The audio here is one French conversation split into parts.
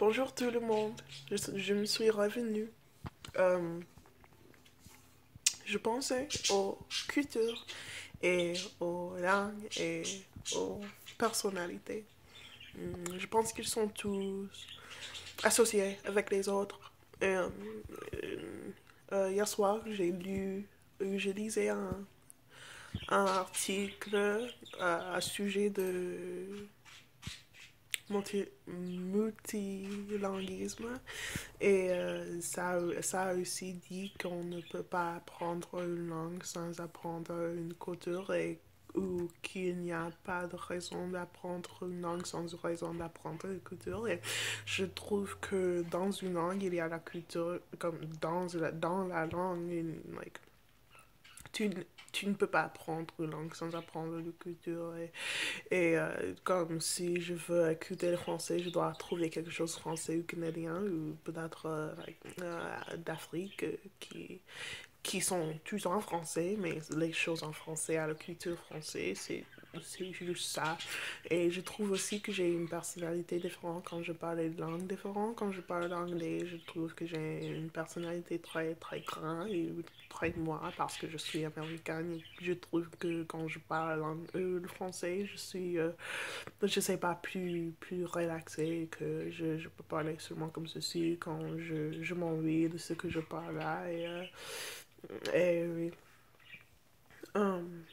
Bonjour tout le monde, je me suis revenue. Euh, je pensais aux cultures et aux langues et aux personnalités. Je pense qu'ils sont tous associés avec les autres. Hier soir, je lisais un article à sujet de multilinguisme. Et ça a aussi dit qu'on ne peut pas apprendre une langue sans apprendre une culture et ou qu'il n'y a pas de raison d'apprendre une langue sans raison d'apprendre une culture. Et je trouve que dans une langue, il y a la culture, comme dans la langue, like, tu, tu ne peux pas apprendre une langue sans apprendre une culture. Comme si je veux écouter le français, je dois trouver quelque chose français ou canadien ou peut-être d'Afrique qui sont tous en français, mais les choses en français, à la culture française, c'est juste ça. Et je trouve aussi que j'ai une personnalité différente quand je parle de langues différentes. Quand je parle anglais, je trouve que j'ai une personnalité très, très grande et très moi parce que je suis américaine. Et je trouve que quand je parle le français, je sais pas, plus relaxée, que je peux parler seulement comme ceci quand je m'ennuie de ce que je parle là. Et oui. Hum,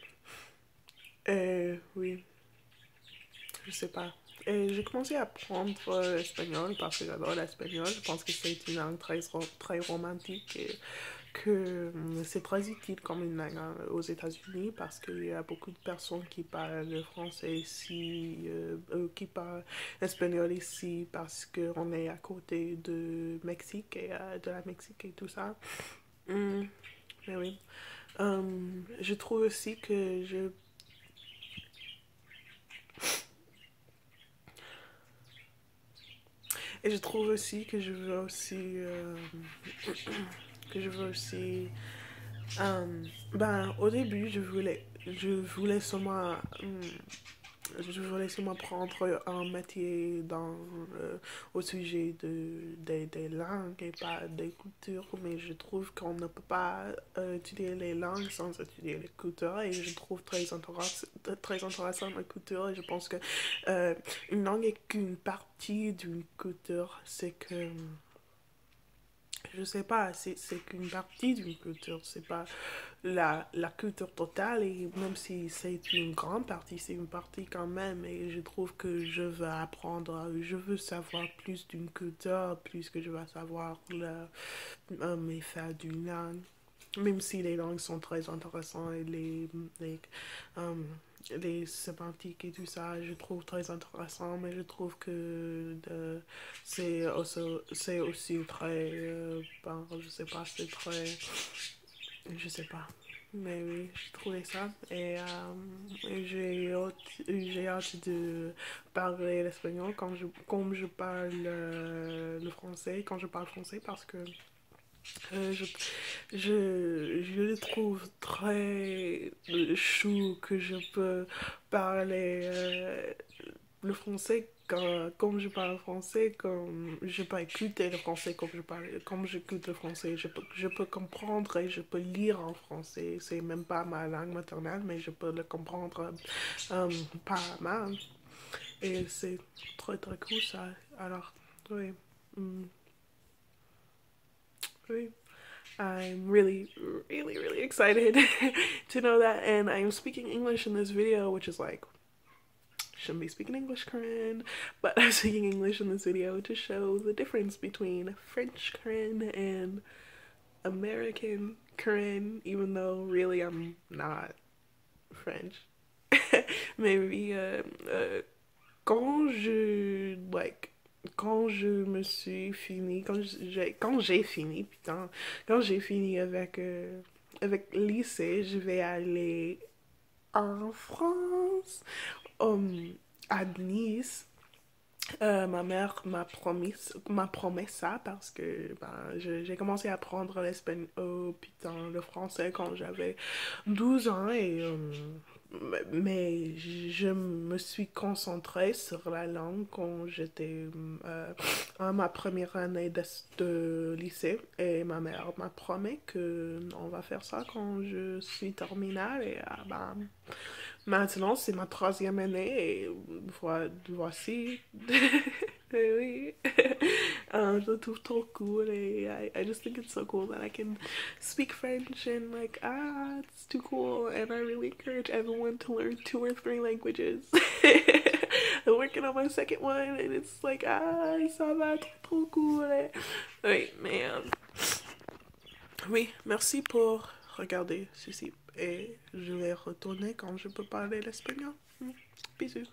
oui, je sais pas. Et j'ai commencé à apprendre l'espagnol parce que j'adore l'espagnol. Je pense que c'est une langue très romantique et que c'est très utile comme une langue aux États-Unis parce qu'il y a beaucoup de personnes qui parlent le français ici, qui parlent espagnol ici parce qu'on est à côté de Mexique et de la Mexique et tout ça. Hum, mais oui. Je trouve aussi que je Et je trouve aussi que je veux aussi que je veux aussi ben au début je voulais seulement prendre un métier au sujet des langues et pas des cultures, mais je trouve qu'on ne peut pas étudier les langues sans étudier les cultures, et je trouve très intéressant la culture, et je pense que euh, une langue est qu'une partie d'une culture, c'est que je sais pas, c'est qu'une partie d'une culture, c'est pas la culture totale, et même si c'est une grande partie, c'est une partie quand même, et je trouve que je veux apprendre, je veux savoir plus d'une culture, plus que je veux savoir les faits d'une langue. Même si les langues sont très intéressantes et euh, les sémantiques et tout ça, je trouve très intéressant, mais je trouve que c'est aussi très, ben, je sais pas, c'est très, je sais pas. Mais oui, j'ai trouvé ça et j'ai hâte de parler l'espagnol comme je parle le français, quand je parle français, parce que euh, je, je le trouve très chou que je peux parler le français comme je parle français, comme je peux écouter le français comme j'écoute le français. Je peux comprendre et je peux lire en français. C'est même pas ma langue maternelle, mais je peux le comprendre pas mal. Et c'est très très cool ça. Alors, oui. Mm, oui. I'm really, really, really excited to know that. And I'm speaking English in this video, which is like, shouldn't be speaking English, Corinne. But I'm speaking English in this video to show the difference between French Corinne and American Corinne, even though really I'm not French. Maybe quand je, like, quand je me suis fini, quand j'ai fini, putain, quand j'ai fini avec lycée, je vais aller en France, à Nice. Ma mère m'a promis ça parce que ben, j'ai commencé à apprendre l'espagnol, putain, le français quand j'avais 12 ans, Mais je me suis concentrée sur la langue quand j'étais à ma première année de lycée et ma mère m'a promis que on va faire ça quand je suis terminale et ben, maintenant c'est ma troisième année et voici. Et oui, je le trouve trop cool et I just think it's so cool that I can speak French and like it's too cool and I really encourage everyone to learn 2 or 3 languages. I'm working on my second one and it's like ça va être trop cool. Oui, mais oui, merci pour regarder ceci et je vais retourner quand je peux parler l'espagnol. Bisous.